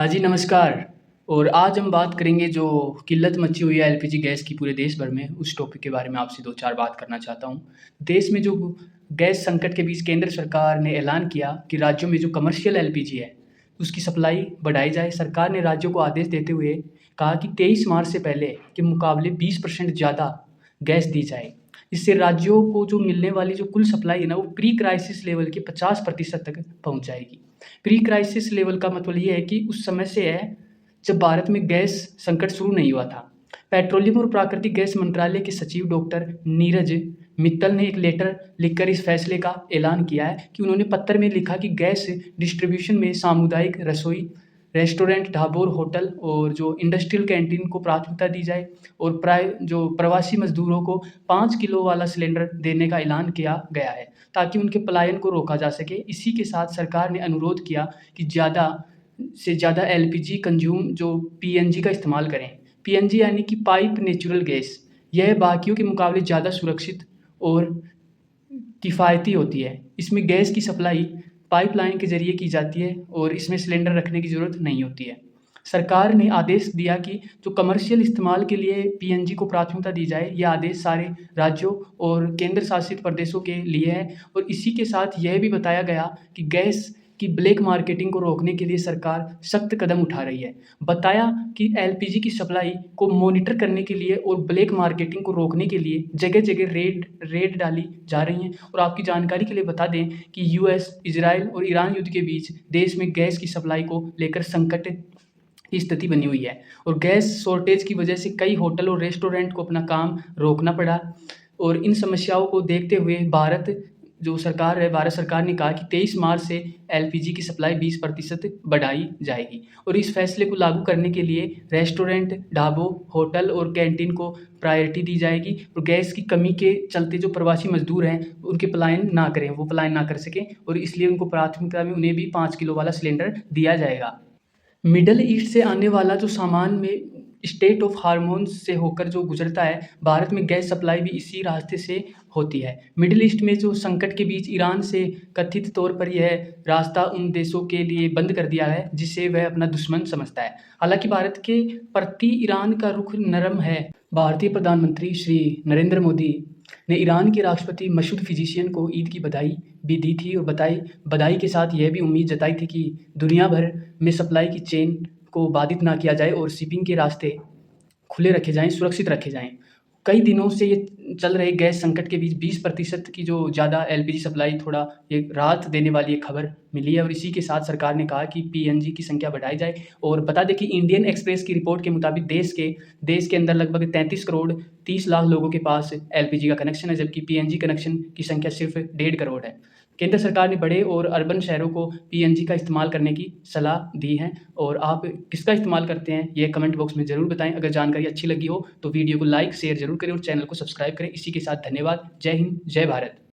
हाँ जी, नमस्कार। और आज हम बात करेंगे जो किल्लत मची हुई है एलपीजी गैस की पूरे देश भर में, उस टॉपिक के बारे में आपसे 2-4 बात करना चाहता हूँ। देश में जो गैस संकट के बीच केंद्र सरकार ने ऐलान किया कि राज्यों में जो कमर्शियल एलपीजी है, उसकी सप्लाई बढ़ाई जाए। सरकार ने राज्यों को आदेश देते हुए कहा कि 23 मार्च से पहले के मुकाबले 20% ज़्यादा गैस दी जाए। इससे राज्यों को जो मिलने वाली जो कुल सप्लाई है ना, वो प्री क्राइसिस लेवल के 50% तक पहुँच जाएगी। प्री क्राइसिस लेवल का मतलब ये है कि उस समय से है जब भारत में गैस संकट शुरू नहीं हुआ था। पेट्रोलियम और प्राकृतिक गैस मंत्रालय के सचिव डॉक्टर नीरज मित्तल ने एक लेटर लिखकर इस फैसले का ऐलान किया है कि उन्होंने पत्र में लिखा कि गैस डिस्ट्रीब्यूशन में सामुदायिक रसोई, रेस्टोरेंट, ढाबों और होटल और जो इंडस्ट्रियल कैंटीन को प्राथमिकता दी जाए और जो प्रवासी मज़दूरों को 5 किलो वाला सिलेंडर देने का ऐलान किया गया है, ताकि उनके पलायन को रोका जा सके। इसी के साथ सरकार ने अनुरोध किया कि ज़्यादा से ज़्यादा एलपीजी जो पीएनजी का इस्तेमाल करें। पीएनजी यानी कि पाइप नेचुरल गैस। यह बाकियों के मुकाबले ज़्यादा सुरक्षित और किफ़ायती होती है। इसमें गैस की सप्लाई पाइपलाइन के ज़रिए की जाती है और इसमें सिलेंडर रखने की ज़रूरत नहीं होती है। सरकार ने आदेश दिया कि जो कमर्शियल इस्तेमाल के लिए पीएनजी को प्राथमिकता दी जाए, यह आदेश सारे राज्यों और केंद्र शासित प्रदेशों के लिए है और इसी के साथ यह भी बताया गया कि गैस की ब्लैक मार्केटिंग को रोकने के लिए सरकार सख्त कदम उठा रही है। बताया कि एलपीजी की सप्लाई को मॉनिटर करने के लिए और ब्लैक मार्केटिंग को रोकने के लिए जगह-जगह रेड रेड डाली जा रही हैं और आपकी जानकारी के लिए बता दें कि यूएस, इज़राइल और ईरान युद्ध के बीच देश में गैस की सप्लाई को लेकर संकट की स्थिति बनी हुई है और गैस शॉर्टेज की वजह से कई होटल और रेस्टोरेंट को अपना काम रोकना पड़ा और इन समस्याओं को देखते हुए भारत सरकार ने कहा कि 23 मार्च से एलपीजी की सप्लाई 20% बढ़ाई जाएगी और इस फैसले को लागू करने के लिए रेस्टोरेंट, ढाबों, होटल और कैंटीन को प्रायोरिटी दी जाएगी और गैस की कमी के चलते जो प्रवासी मज़दूर हैं, उनके वो पलायन ना कर सकें और इसलिए उनको प्राथमिकता में उन्हें भी 5 किलो वाला सिलेंडर दिया जाएगा। मिडल ईस्ट से आने वाला जो सामान में स्टेट ऑफ हार्मोन्स से होकर जो गुज़रता है, भारत में गैस सप्लाई भी इसी रास्ते से होती है। मिडल ईस्ट में जो संकट के बीच ईरान से कथित तौर पर यह रास्ता उन देशों के लिए बंद कर दिया है, जिसे वह अपना दुश्मन समझता है। हालाँकि भारत के प्रति ईरान का रुख नरम है। भारतीय प्रधानमंत्री श्री नरेंद्र मोदी ने ईरान के राष्ट्रपति मसूद फिजीशियन को ईद की बधाई भी दी थी और बधाई के साथ यह भी उम्मीद जताई थी कि दुनिया भर में सप्लाई की चेन को बाधित ना किया जाए और शिपिंग के रास्ते खुले रखे जाएँ, सुरक्षित रखे जाएँ। कई दिनों से ये चल रहे गैस संकट के बीच 20% की जो ज़्यादा एलपीजी सप्लाई थोड़ा ये राहत देने वाली एक खबर मिली है और इसी के साथ सरकार ने कहा कि पीएनजी की संख्या बढ़ाई जाए और बता दें कि इंडियन एक्सप्रेस की रिपोर्ट के मुताबिक देश के अंदर लगभग 33 करोड़ 30 लाख लोगों के पास एलपीजी का कनेक्शन है, जबकि पीएनजी कनेक्शन की संख्या सिर्फ 1.5 करोड़ है। केंद्र सरकार ने बड़े और अर्बन शहरों को पीएनजी का इस्तेमाल करने की सलाह दी है और आप किसका इस्तेमाल करते हैं, ये कमेंट बॉक्स में ज़रूर बताएँ। अगर जानकारी अच्छी लगी हो तो वीडियो को लाइक, शेयर ज़रूर करें और चैनल को सब्सक्राइब करें। इसी के साथ धन्यवाद। जय हिंद, जय भारत।